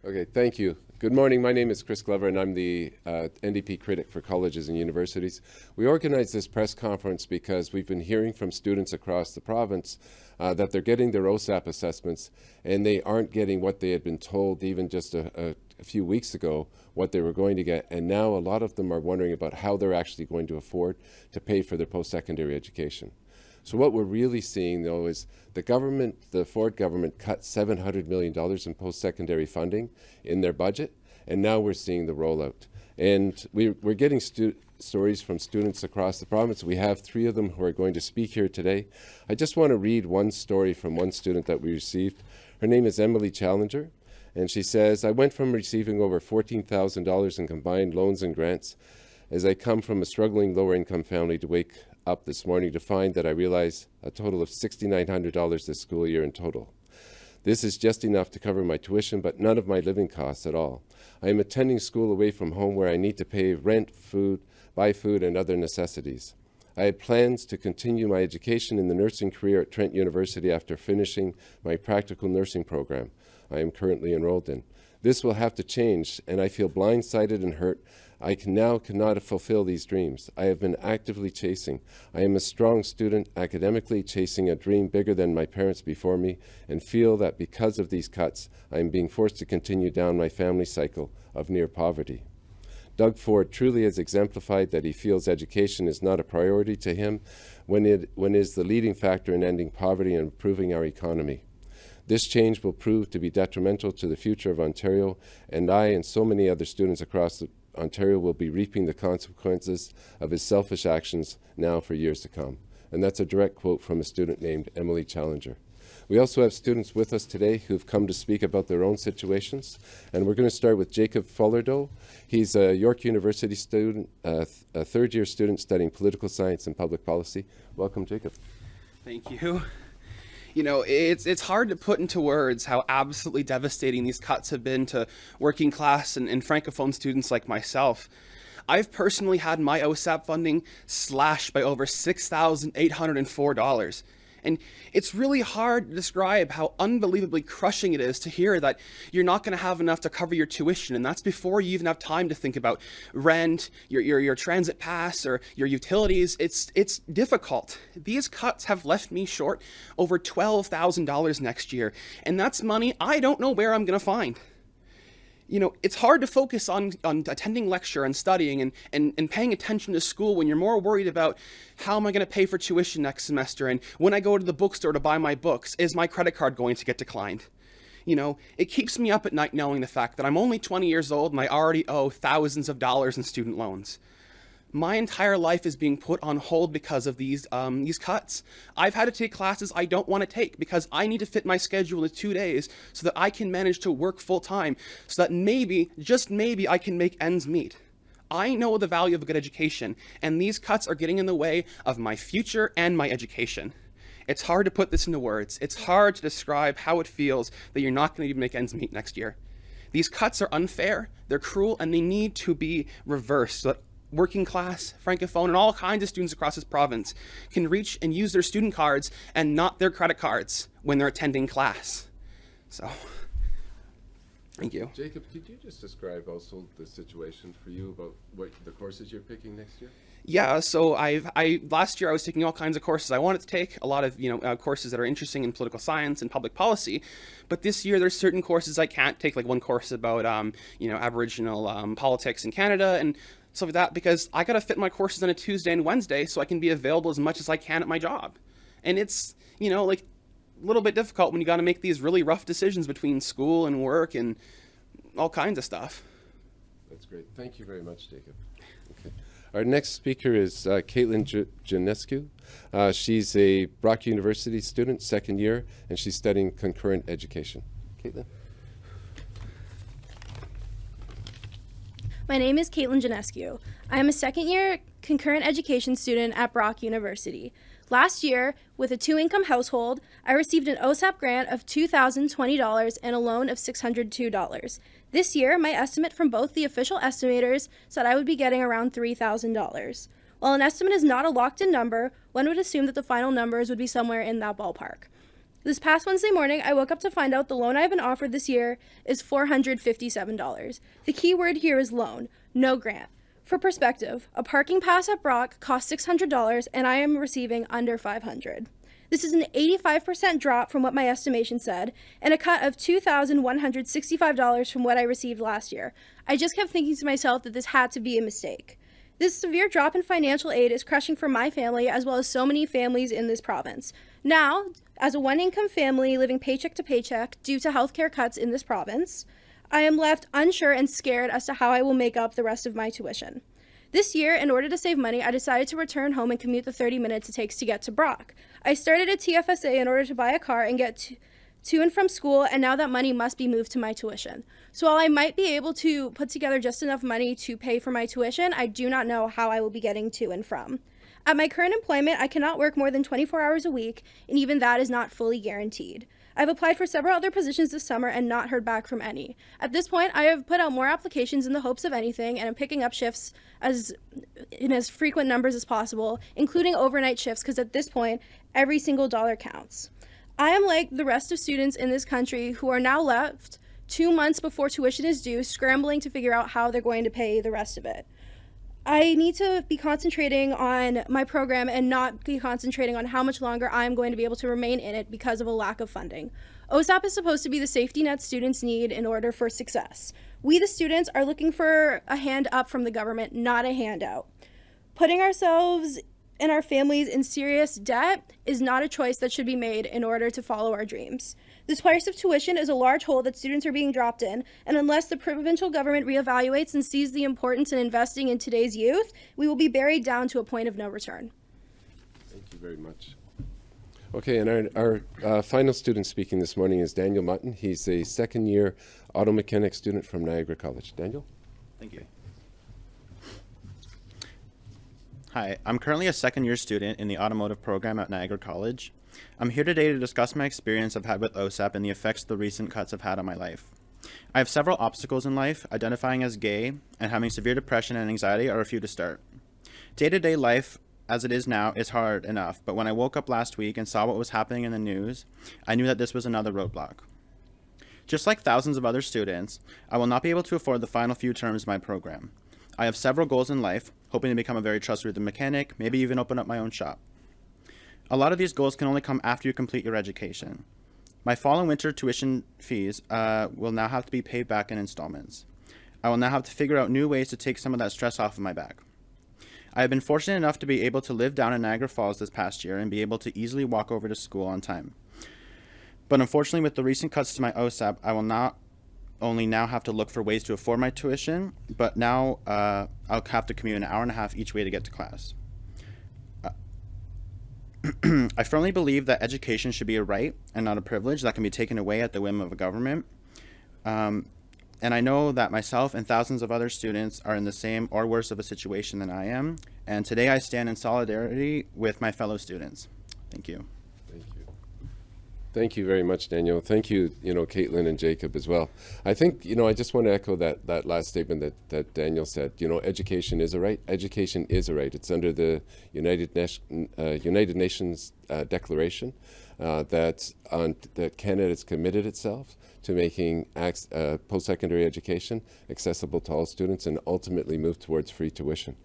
Okay, thank you. Good morning. My name is Chris Glover, and I'm the NDP critic for colleges and universities. We organized this press conference because we've been hearing from students across the province that they're getting their OSAP assessments, and they aren't getting what they had been told even just a few weeks ago what they were going to get. And now a lot of them are wondering about how they're actually going to afford to pay for their post-secondary education. So what we're really seeing, though, is the government, the Ford government, cut $700 million in post-secondary funding in their budget, and now we're seeing the rollout. And we're getting stories from students across the province. We have 3 of them who are going to speak here today. I just want to read one story from one student that we received. Her name is Emily Challenger, and she says, "I went from receiving over $14,000 in combined loans and grants as I come from a struggling lower-income family to wake up this morning to find that I realize a total of $6,900 this school year in total. This is just enough to cover my tuition, but none of my living costs at all. I am attending school away from home where I need to pay rent, buy food, and other necessities. I had plans to continue my education in the nursing career at Trent University after finishing my practical nursing program I am currently enrolled in. This will have to change, and I feel blindsided and hurt. I cannot fulfill these dreams I have been actively chasing. I am a strong student, academically chasing a dream bigger than my parents before me, and feel that because of these cuts, I am being forced to continue down my family cycle of near poverty." Doug Ford truly has exemplified that he feels education is not a priority to him when it is the leading factor in ending poverty and improving our economy. This change will prove to be detrimental to the future of Ontario, and I and so many other students across Ontario will be reaping the consequences of his selfish actions now for years to come. And that's a direct quote from a student named Emily Challenger. We also have students with us today who've come to speak about their own situations. And we're going to start with Jacob Fullerdoe. He's a York University student, a third-year student studying political science and public policy. Welcome, Jacob. Thank you. You know, it's hard to put into words how absolutely devastating these cuts have been to working class and Francophone students like myself. I've personally had my OSAP funding slashed by over $6,804. And it's really hard to describe how unbelievably crushing it is to hear that you're not going to have enough to cover your tuition. And that's before you even have time to think about rent, your transit pass, or your utilities. It's difficult. These cuts have left me short over $12,000 next year. And that's money I don't know where I'm going to find. You know, it's hard to focus on attending lecture and studying and paying attention to school when you're more worried about how am I going to pay for tuition next semester, and when I go to the bookstore to buy my books, is my credit card going to get declined? You know, it keeps me up at night knowing the fact that I'm only 20 years old and I already owe thousands of dollars in student loans. My entire life is being put on hold because of these cuts. I've had to take classes I don't want to take because I need to fit my schedule in 2 days so that I can manage to work full time, so that maybe, just maybe, I can make ends meet. I know the value of a good education, and these cuts are getting in the way of my future and my education. It's hard to put this into words. It's hard to describe how it feels that you're not going to even make ends meet next year. These cuts are unfair, they're cruel, and they need to be reversed so that working class, Francophone, and all kinds of students across this province can reach and use their student cards and not their credit cards when they're attending class. So, thank you. Jacob, could you just describe also the situation for you about what the courses you're picking next year? Yeah, so last year I was taking all kinds of courses I wanted to take, a lot of courses that are interesting in political science and public policy, but this year there's certain courses I can't take, like one course about Aboriginal politics in Canada and stuff like that, because I gotta fit my courses on a Tuesday and Wednesday so I can be available as much as I can at my job. And it's, like a little bit difficult when you gotta make these really rough decisions between school and work and all kinds of stuff. That's great. Thank you very much, Jacob. Okay. Our next speaker is Caitlin Janescu. She's a Brock University student, second year, and she's studying concurrent education. Caitlin. My name is Caitlin Janescu. I am a second-year concurrent education student at Brock University. Last year, with a 2-income household, I received an OSAP grant of $2,020 and a loan of $602. This year, my estimate from both the official estimators said I would be getting around $3,000. While an estimate is not a locked-in number, one would assume that the final numbers would be somewhere in that ballpark. This past Wednesday morning, I woke up to find out the loan I've been offered this year is $457. The key word here is loan, no grant. For perspective, a parking pass at Brock costs $600 and I am receiving under $500. This is an 85% drop from what my estimation said, and a cut of $2,165 from what I received last year. I just kept thinking to myself that this had to be a mistake. This severe drop in financial aid is crushing for my family as well as so many families in this province. Now, as a one-income family living paycheck to paycheck due to healthcare cuts in this province, I am left unsure and scared as to how I will make up the rest of my tuition. This year, in order to save money, I decided to return home and commute the 30 minutes it takes to get to Brock. I started a TFSA in order to buy a car and get to and from school, and now that money must be moved to my tuition. So while I might be able to put together just enough money to pay for my tuition, I do not know how I will be getting to and from. At my current employment, I cannot work more than 24 hours a week, and even that is not fully guaranteed. I've applied for several other positions this summer and not heard back from any. At this point, I have put out more applications in the hopes of anything, and I'm picking up shifts in as frequent numbers as possible, including overnight shifts, because at this point, every single dollar counts. I am like the rest of students in this country who are now left 2 months before tuition is due, scrambling to figure out how they're going to pay the rest of it. I need to be concentrating on my program and not be concentrating on how much longer I'm going to be able to remain in it because of a lack of funding. OSAP is supposed to be the safety net students need in order for success. We, the students, are looking for a hand up from the government, not a handout. Putting ourselves and our families in serious debt is not a choice that should be made in order to follow our dreams. This price of tuition is a large hole that students are being dropped in, and unless the provincial government reevaluates and sees the importance in investing in today's youth, we will be buried down to a point of no return. Thank you very much. Okay, and our final student speaking this morning is Daniel Mutton. He's a second-year auto mechanic student from Niagara College. Daniel? Thank you. Hi, I'm currently a second-year student in the automotive program at Niagara College. I'm here today to discuss my experience I've had with OSAP and the effects the recent cuts have had on my life. I have several obstacles in life. Identifying as gay and having severe depression and anxiety are a few to start. Day-to-day life as it is now is hard enough, but when I woke up last week and saw what was happening in the news, I knew that this was another roadblock. Just like thousands of other students, I will not be able to afford the final few terms of my program. I have several goals in life, hoping to become a very trustworthy mechanic, maybe even open up my own shop. A lot of these goals can only come after you complete your education. My fall and winter tuition fees will now have to be paid back in installments. I will now have to figure out new ways to take some of that stress off of my back. I have been fortunate enough to be able to live down in Niagara Falls this past year and be able to easily walk over to school on time. But unfortunately, with the recent cuts to my OSAP, I will not only now have to look for ways to afford my tuition, but now I'll have to commute an hour and a half each way to get to class. I firmly believe that education should be a right and not a privilege that can be taken away at the whim of a government. And I know that myself and thousands of other students are in the same or worse of a situation than I am. And today I stand in solidarity with my fellow students. Thank you. Thank you. Thank you very much, Daniel. Thank you, Caitlin and Jacob as well. I think, I just want to echo that last statement that Daniel said. Education is a right. Education is a right. It's under the United Nations Declaration that Canada has committed itself to making post-secondary education accessible to all students and ultimately move towards free tuition.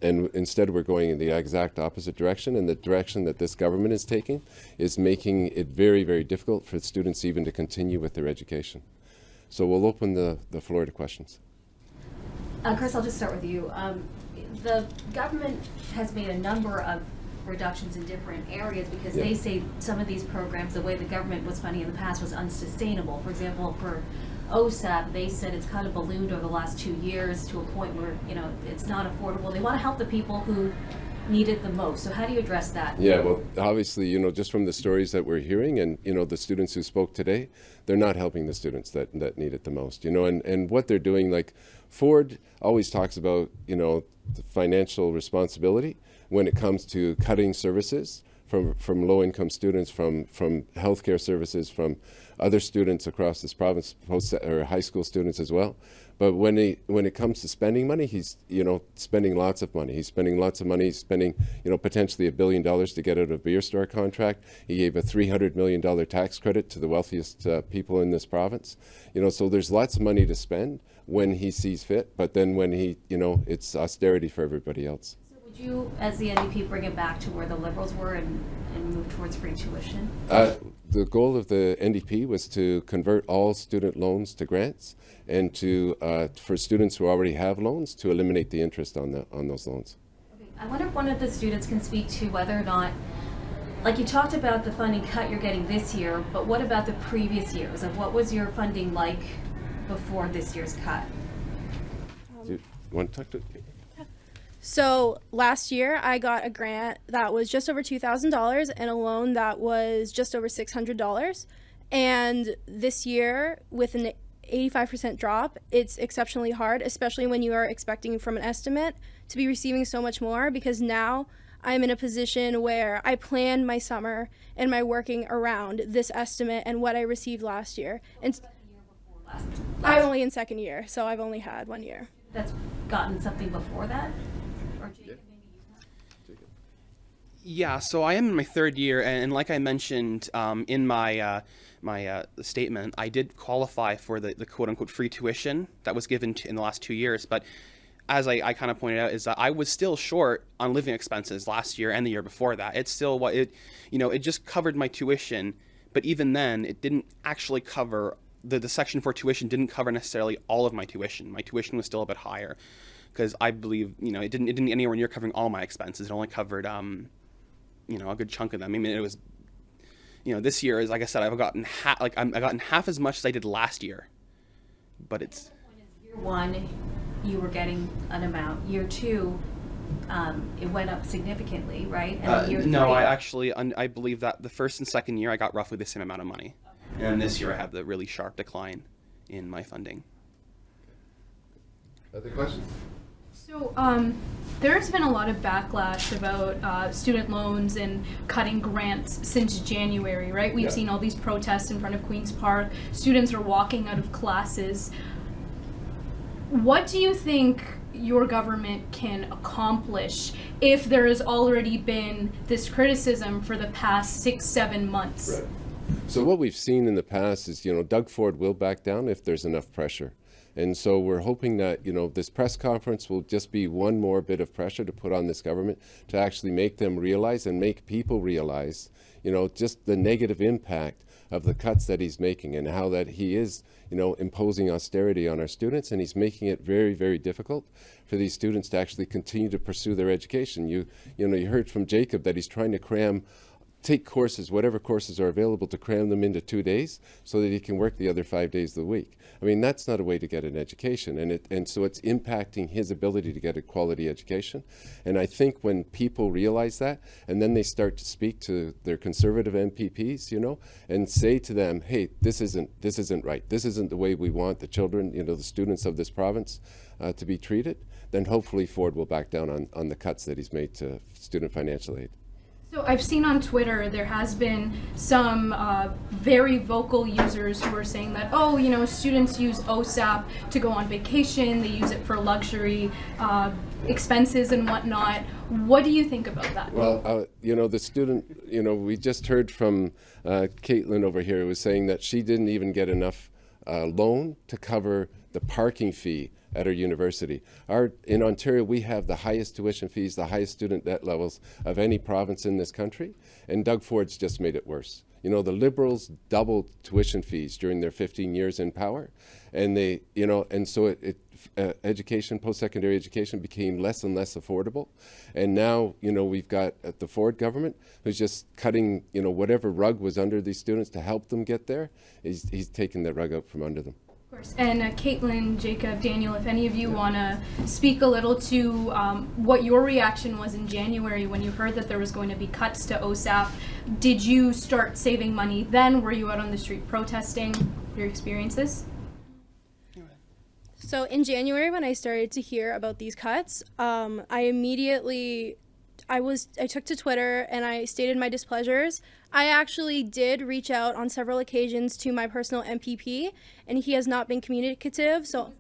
And instead, we're going in the exact opposite direction, and the direction that this government is taking is making it very, very difficult for students even to continue with their education. So we'll open the floor to questions. Chris, I'll just start with you. The government has made a number of reductions in different areas because they say some of these programs, the way the government was funding in the past, was unsustainable. For example, for OSAP, they said it's kind of ballooned over the last 2 years to a point where, it's not affordable. They want to help the people who need it the most. So how do you address that? Yeah, well, obviously, just from the stories that we're hearing and, the students who spoke today, they're not helping the students that need it the most, and what they're doing, like Ford always talks about, the financial responsibility when it comes to cutting services from low-income students, from healthcare services, from other students across this province, or high school students as well. But when it comes to spending money, he's spending lots of money. He's spending lots of money. He's spending potentially $1 billion to get out of a beer store contract. He gave a $300 million tax credit to the wealthiest people in this province. So there's lots of money to spend when he sees fit. But then when it's austerity for everybody else. So would you, as the NDP, bring it back to where the Liberals were and move towards free tuition? The goal of the NDP was to convert all student loans to grants, and for students who already have loans, to eliminate the interest on those loans. Okay. I wonder if one of the students can speak to whether or not, like you talked about the funding cut you're getting this year, but what about the previous years? And what was your funding like before this year's cut? Do you want to talk to? So last year I got a grant that was just over $2,000 and a loan that was just over $600. And this year, with an 85% drop, it's exceptionally hard, especially when you are expecting from an estimate to be receiving so much more, because now I'm in a position where I plan my summer and my working around this estimate and what I received last year. And I'm only in second year, so I've only had 1 year. That's gotten something before that? Or Jacob, maybe you have? Yeah, so I am in my third year, and like I mentioned in my statement, I did qualify for the quote-unquote free tuition that was given in the last 2 years. But as I kind of pointed out, is that I was still short on living expenses last year and the year before that. It's still it just covered my tuition, but even then, it didn't actually cover the section for tuition didn't cover necessarily all of my tuition. My tuition was still a bit higher, because I believe it didn't anywhere near covering all my expenses. It only covered a good chunk of them. I mean, it was this year, is like I said, I've gotten half as much as I did last year, but it's Year one, you were getting an amount. Year two, it went up significantly, right? And then year no, three, I believe that the first and second year I got roughly the same amount of money, and this year I have the really sharp decline in my funding. Other questions? So there's been a lot of backlash about student loans and cutting grants since January, right? We've seen all these protests in front of Queen's Park. Students are walking out of classes. What do you think your government can accomplish if there has already been this criticism for the past 6-7 months? Right. So what we've seen in the past is, Doug Ford will back down if there's enough pressure. And so we're hoping that, this press conference will just be one more bit of pressure to put on this government to actually make them realize and make people realize, just the negative impact of the cuts that he's making, and how that he is, imposing austerity on our students, and he's making it very, very difficult for these students to actually continue to pursue their education. You heard from Jacob that he's trying to take courses, whatever courses are available, to cram them into 2 days so that he can work the other 5 days of the week. I mean, that's not a way to get an education, and so it's impacting his ability to get a quality education. And I think when people realize that, and then they start to speak to their conservative MPPs, and say to them, hey, this isn't right. This isn't the way we want the children, the students of this province to be treated, then hopefully Ford will back down on the cuts that he's made to student financial aid. So I've seen on Twitter there has been some very vocal users who are saying that, students use OSAP to go on vacation, they use it for luxury expenses and whatnot. What do you think about that? Well, the student, we just heard from Caitlin over here, who was saying that she didn't even get enough loan to cover the parking fee at our university. In Ontario, we have the highest tuition fees, the highest student debt levels of any province in this country, and Doug Ford's just made it worse. The Liberals doubled tuition fees during their 15 years in power, and so education, post-secondary education, became less and less affordable. And now, we've got the Ford government who's just cutting, whatever rug was under these students to help them get there. He's taking that rug out from under them. Of course. And Caitlin, Jacob, Daniel, if any of you want to speak a little to what your reaction was in January when you heard that there was going to be cuts to OSAP. Did you start saving money then? Were you out on the street protesting? Your experiences? So in January, when I started to hear about these cuts, I I took to Twitter and I stated my displeasures. I actually did reach out on several occasions to my personal MPP, and he has not been communicative. So,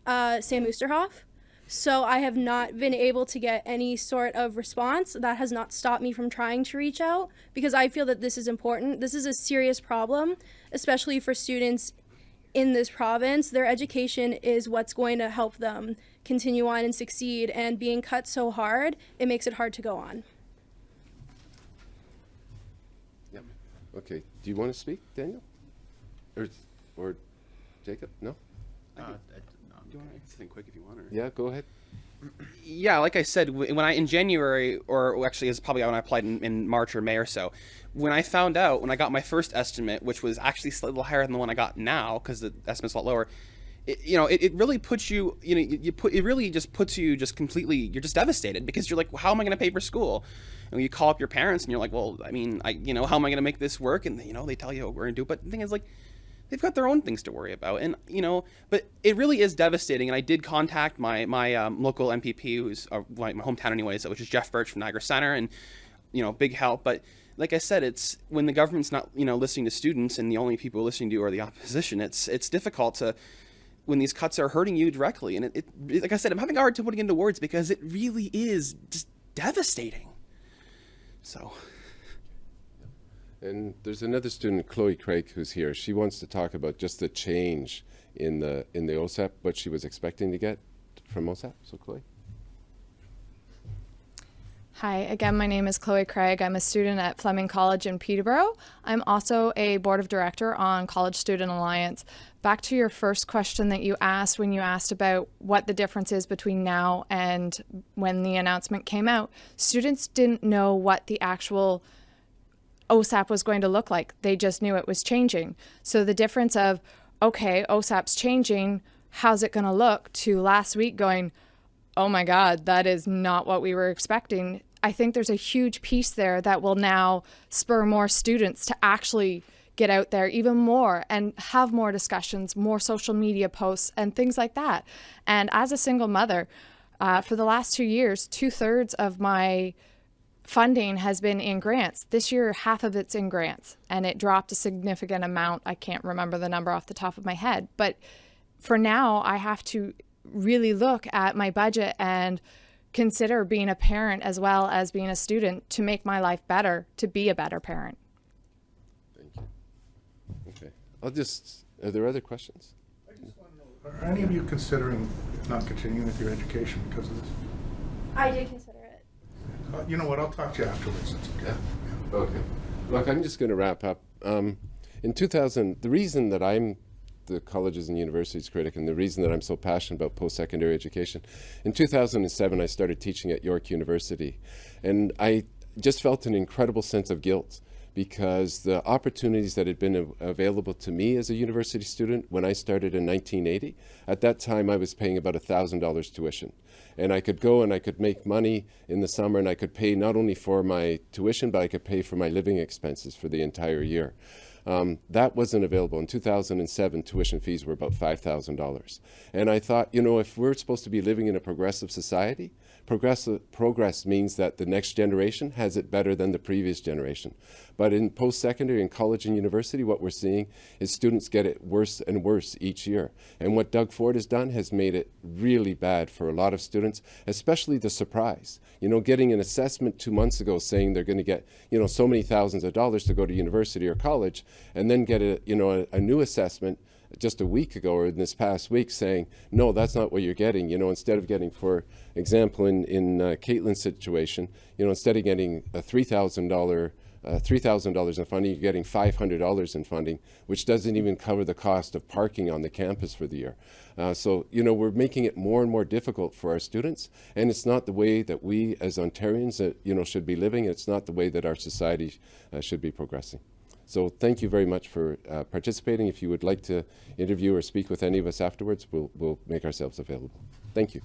Sam Oosterhoff. So I have not been able to get any sort of response. That has not stopped me from trying to reach out because I feel that this is important. This is a serious problem, especially for students in this province. Their education is what's going to help them continue on and succeed, and being cut so hard, it makes it hard to go on. Yep. Okay. Do you want to speak, Daniel? Or Jacob? No? Do you want to think quick if you want? Or? Yeah, go ahead. Yeah, like I said, when I in January, or actually it's probably when I applied in March or May or so, when I found out, when I got my first estimate, which was actually a little higher than the one I got now because the estimate's a lot lower, it really puts you, it really just puts you just completely, you're just devastated because you're like, well, how am I going to pay for school? And you call up your parents and you're like, well, I mean, how am I going to make this work? And they tell you what we're going to do, but the thing is, like, they've got their own things to worry about, and but it really is devastating. And I did contact my local MPP, who's my hometown anyways, which is Jeff Birch from Niagara Center, and big help. But like I said, it's when the government's not listening to students, and the only people listening to are the opposition. It's difficult to when these cuts are hurting you directly, and it like I said, I'm having a hard time putting into words because it really is just devastating. So. And there's another student, Chloe Craig, who's here. She wants to talk about just the change in the OSAP, what she was expecting to get from OSAP. So, Chloe. Hi, again, my name is Chloe Craig. I'm a student at Fleming College in Peterborough. I'm also a board of director on College Student Alliance. Back to your first question that you asked when you asked about what the difference is between now and when the announcement came out. Students didn't know what the actual OSAP was going to look like. They just knew it was changing. So the difference of, okay, OSAP's changing, how's it going to look, to last week going, oh my God, that is not what we were expecting. I think there's a huge piece there that will now spur more students to actually get out there even more and have more discussions, more social media posts and things like that. And as a single mother, for the last 2 years, 2/3 of my funding has been in grants. This year, half of it's in grants, and it dropped a significant amount. I can't remember the number off the top of my head, but for now, I have to really look at my budget and consider being a parent as well as being a student to make my life better, to be a better parent. Thank you. Okay. Are there other questions? I just want to know, are any of you considering not continuing with your education because of this? I did consider it. You know what, I'll talk to you afterwards. It's okay. Yeah. Okay. Look, I'm just going to wrap up. In 2000, the reason that I'm the colleges and universities critic and the reason that I'm so passionate about post-secondary education, in 2007 I started teaching at York University, and I just felt an incredible sense of guilt because the opportunities that had been available to me as a university student when I started in 1980, at that time I was paying about $1,000 tuition. And I could go and I could make money in the summer, and I could pay not only for my tuition, but I could pay for my living expenses for the entire year. That wasn't available. In 2007, tuition fees were about $5,000. And I thought, if we're supposed to be living in a progressive society, progress means that the next generation has it better than the previous generation. But in post-secondary and college and university, what we're seeing is students get it worse and worse each year. And what Doug Ford has done has made it really bad for a lot of students, especially the surprise. Getting an assessment 2 months ago saying they're going to get, so many thousands of dollars to go to university or college, and then get a new assessment just a week ago or in this past week saying, no, that's not what you're getting. Instead of getting, for example, in Caitlin's situation, instead of getting a $3,000 in funding, you're getting $500 in funding, which doesn't even cover the cost of parking on the campus for the year. So, we're making it more and more difficult for our students, and it's not the way that we as Ontarians, should be living. It's not the way that our society should be progressing. So thank you very much for participating. If you would like to interview or speak with any of us afterwards, we'll make ourselves available. Thank you.